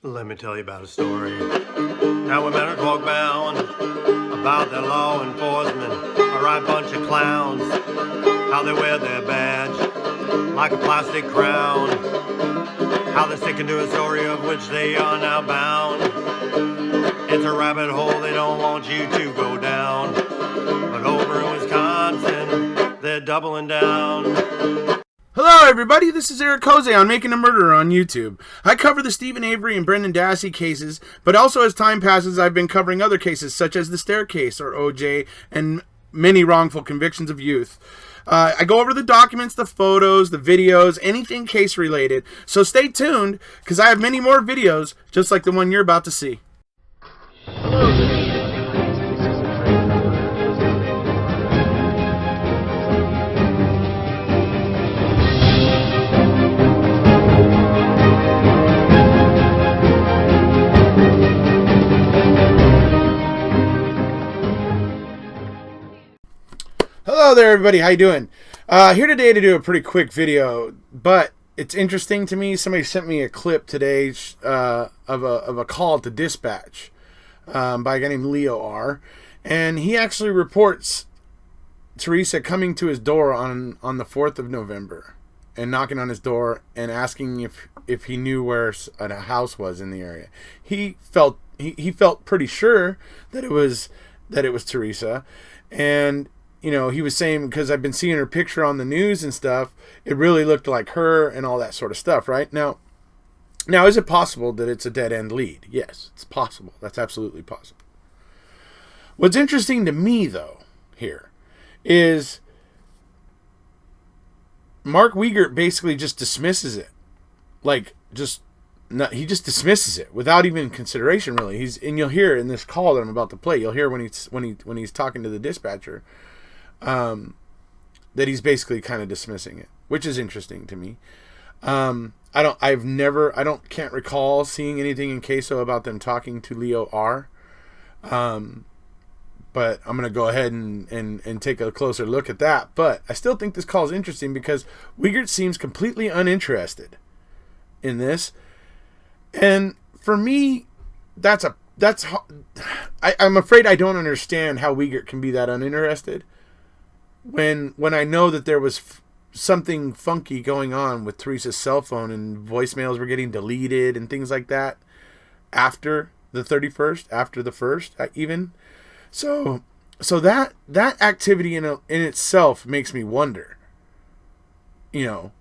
Let me tell you about a story. Now we men are talk bound about their law enforcement, a right bunch of clowns. How they wear their badge like a plastic crown. How they stick into a story of which they are now bound. It's a rabbit hole they don't want you to go down. But over in Wisconsin, they're doubling down. Hello everybody, this is Eric Jose on Making a Murderer on YouTube. I cover the Stephen Avery and Brendan Dassey cases, but also as time passes I've been covering other cases such as the Staircase or OJ and many wrongful convictions of youth. I go over the documents, the photos, the videos, anything case related, so stay tuned because I have many more videos just like the one you're about to see. Hello there everybody, how you doing? Here today to do a pretty quick video, but it's interesting to me. Somebody sent me a clip today of a call to dispatch by a guy named Leo R. And he actually reports Teresa coming to his door on the 4th of November and knocking on his door and asking if he knew where a house was in the area. He felt pretty sure that it was Teresa, and you know, he was saying, because I've been seeing her picture on the news and stuff, it really looked like her and all that sort of stuff, right? Now, is it possible that it's a dead-end lead? Yes, it's possible. That's absolutely possible. What's interesting to me, though, here, is Mark Wiegert basically just dismisses it. He just dismisses it without even consideration, really. And you'll hear in this call that I'm about to play, you'll hear when he's talking to the dispatcher, that he's basically kind of dismissing it, which is interesting to me. Can't recall seeing anything in Queso about them talking to Leo R. But I'm going to go ahead and take a closer look at that. But I still think this call is interesting because Wiegert seems completely uninterested in this. And for me, I'm afraid I don't understand how Wiegert can be that uninterested when I know that there was something funky going on with Teresa's cell phone and voicemails were getting deleted and things like that after the 31st, after the 1st even. So that activity in itself makes me wonder, you know.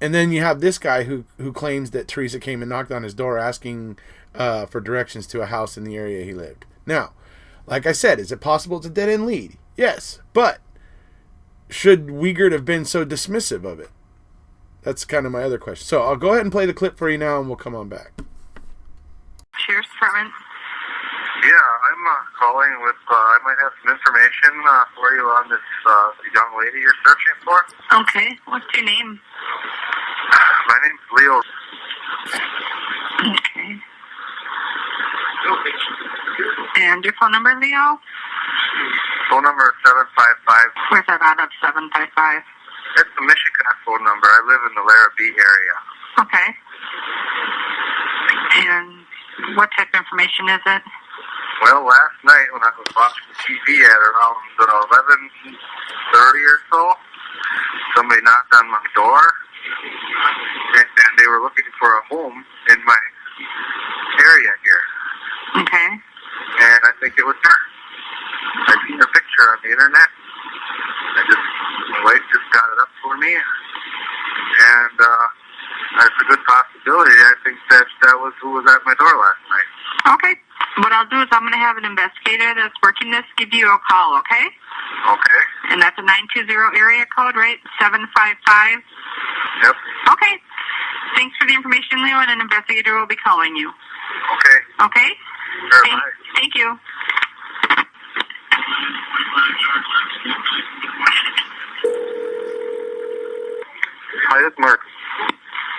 And then you have this guy who claims that Teresa came and knocked on his door asking for directions to a house in the area he lived. Now, like I said, is it possible it's a dead-end lead? Yes, but should Wiegert have been so dismissive of it? That's kind of my other question. So I'll go ahead and play the clip for you now, and we'll come on back. Sheriff's Department. Yeah, I'm calling with, I might have some information for you on this young lady you're searching for. Okay, what's your name? My name's Leo. Okay. And your phone number, Leo? Phone number is 755. Where's that out of 755? It's the Michigan phone number. I live in the Larrabee area. Okay. And what type of information is it? Well, last night when I was watching TV at around 11:30 or so, somebody knocked on my door, and they were looking for a home in my area here. Okay. And I think it was her. I seen her picture on the internet. My wife just got it up for me, and it's a good possibility. I think that was who was at my door last night. Okay. What I'll do is I'm going to have an investigator that's working this give you a call, okay? Okay. And that's a 920 area code, right? 755? Yep. Okay. Thanks for the information, Leo, and an investigator will be calling you. Okay. Okay? Sure, bye. Thank you. Hi, it's Mark.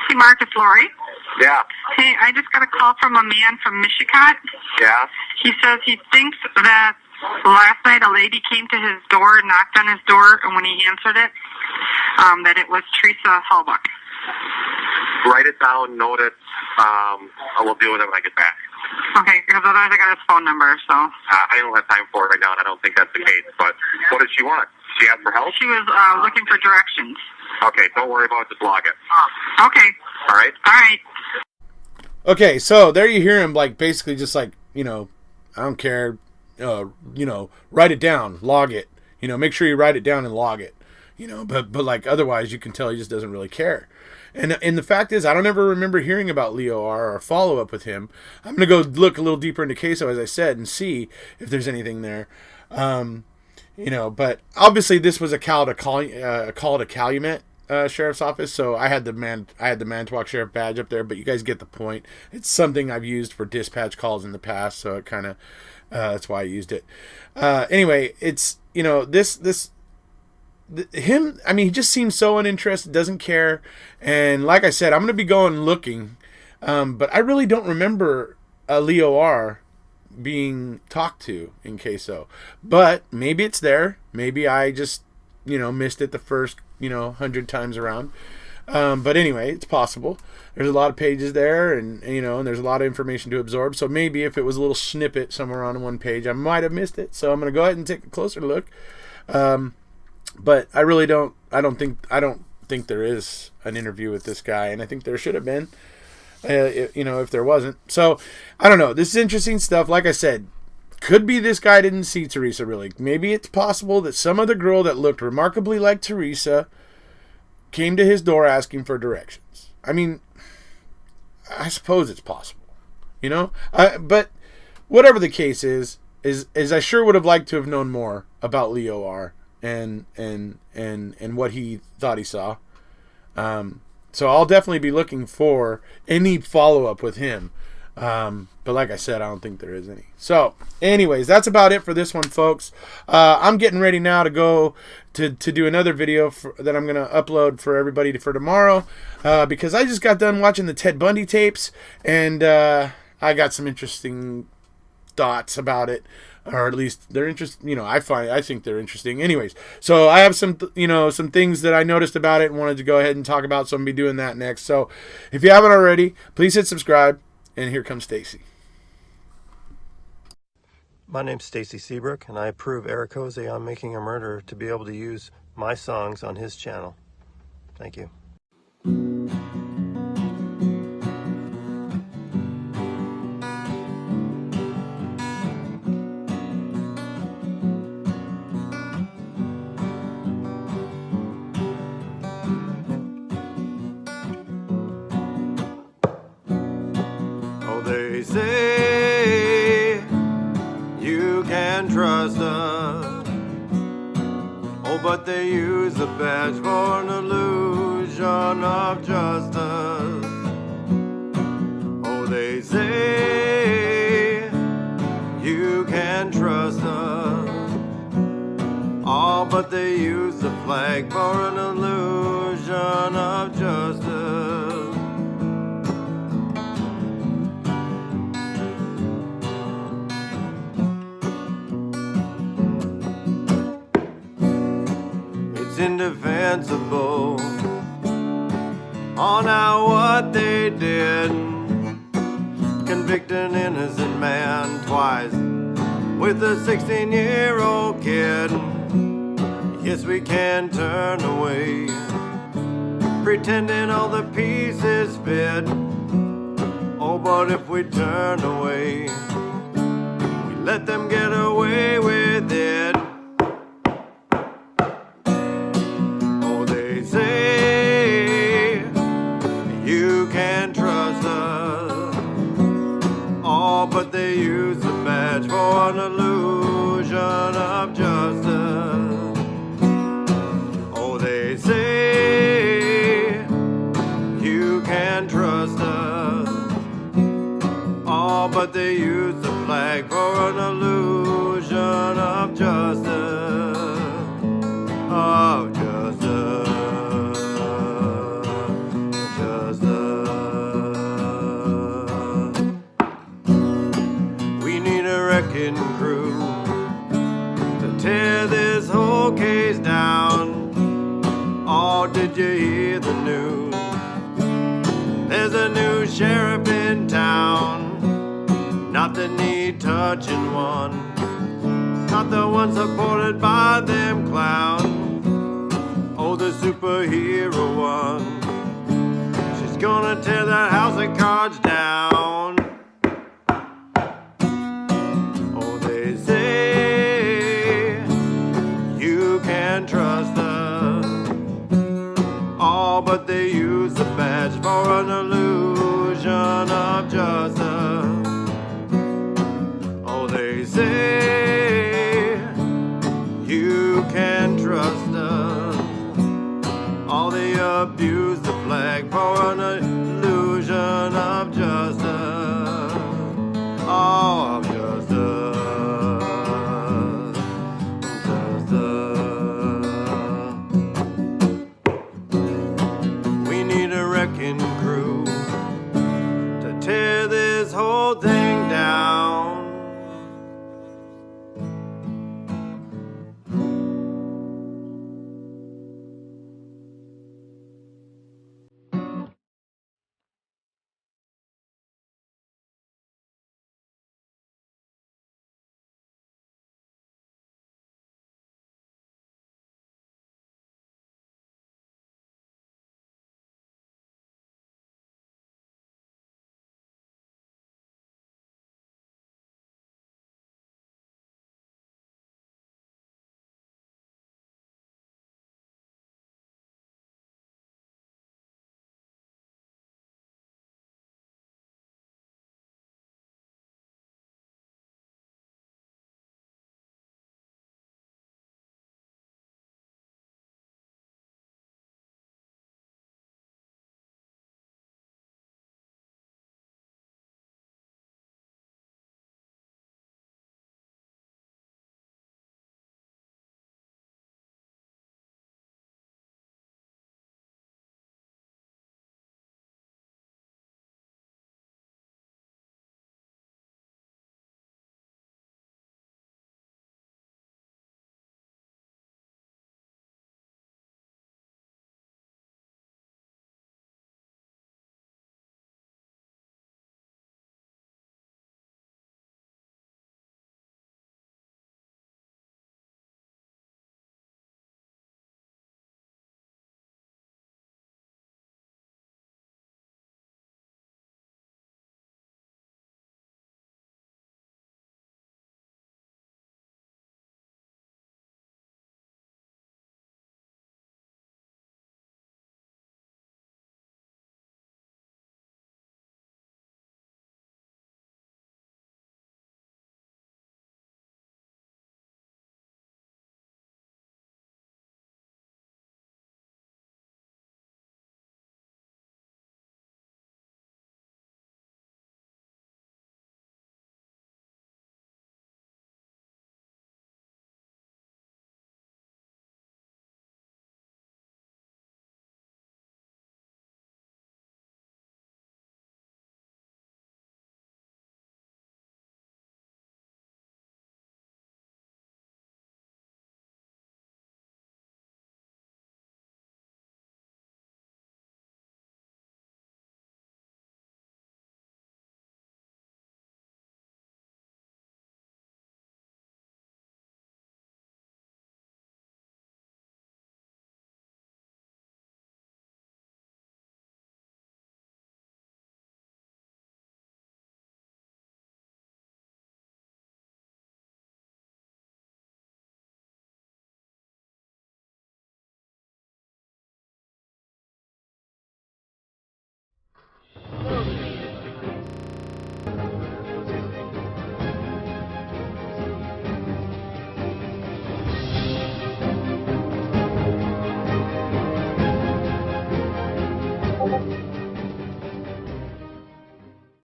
Hey, Mark, it's Lori. Yeah. Hey, I just got a call from a man from Michigan. Yeah. He says he thinks that last night a lady came to his door, knocked on his door, and when he answered it, that it was Teresa Halbach. Write it down, note it. I will deal with it when I get back. Okay, because otherwise I got his phone number, so. I don't have time for it right now, and I don't think that's the case. But what did she want? She asked for help? She was looking for directions. Okay, don't worry about it. Just log it. Okay. All right? All right. Okay, so there you hear him, like, basically just like, I don't care, write it down, log it. Make sure you write it down and log it. But like, otherwise you can tell he just doesn't really care. And the fact is, I don't ever remember hearing about Leo R or follow up with him. I'm going to go look a little deeper into Queso, as I said, and see if there's anything there. But obviously this was a call to Calumet Sheriff's Office, so I had the Manitowoc Sheriff badge up there, but you guys get the point. It's something I've used for dispatch calls in the past, so it kind of that's why I used it. Anyway, it's him, he just seems so uninterested, doesn't care. And like I said, I'm going to be going looking. But I really don't remember a Leo R being talked to in Queso. But maybe it's there. Maybe I just, missed it the first, 100 times around. But anyway, it's possible. There's a lot of pages there, and there's a lot of information to absorb. So maybe if it was a little snippet somewhere on one page, I might have missed it. So I'm going to go ahead and take a closer look. But I really don't. I don't think there is an interview with this guy, and I think there should have been. If there wasn't. So I don't know. This is interesting stuff. Like I said, could be this guy didn't see Teresa really. Maybe it's possible that some other girl that looked remarkably like Teresa came to his door asking for directions. I suppose it's possible. But whatever the case is I sure would have liked to have known more about Leo R. and what he thought he saw. So I'll definitely be looking for any follow-up with him. But like I said, I don't think there is any. So anyways, that's about it for this one, folks. I'm getting ready now to go to do another video that I'm going to upload for everybody for tomorrow. Because I just got done watching the Ted Bundy tapes, and I got some interesting thoughts about it. Or at least they're interesting. I think they're interesting. Anyways, so I have some things that I noticed about it and wanted to go ahead and talk about. So I'm gonna be doing that next. So if you haven't already, please hit subscribe. And here comes Stacy. My name's Stacy Seabrook, and I approve Eric Jose on Making a Murderer to be able to use my songs on his channel. Thank you. They say you can trust us. Oh, but they use a badge for an illusion of justice. Oh, they say you can trust us. Oh, but they use the flag for an illusion of justice. Indefensible on how what they did, convict an innocent man twice with a 16-year-old kid. Yes, we can turn away, pretending all the pieces fit. Oh, but if we turn away, we let them get away with it. Say you can trust us. Oh, but they use the badge for an illusion of justice. Oh, they say you can trust us. Oh, but they use the flag for an illusion of justice. Of justice. Crew to tear this whole case down. Oh, did you hear the news? there's a new sheriff in town. Not the need touching one, not the one supported by them clowns. Oh, the superhero one. She's gonna tear that house of cards down. Oh, they say you can trust her. Oh, but they use the badge for an illusion of justice. Oh, they say you can trust us. All they abuse the flag for an illusion of justice. Oh, of justice. We need a wrecking crew to tear this whole thing down.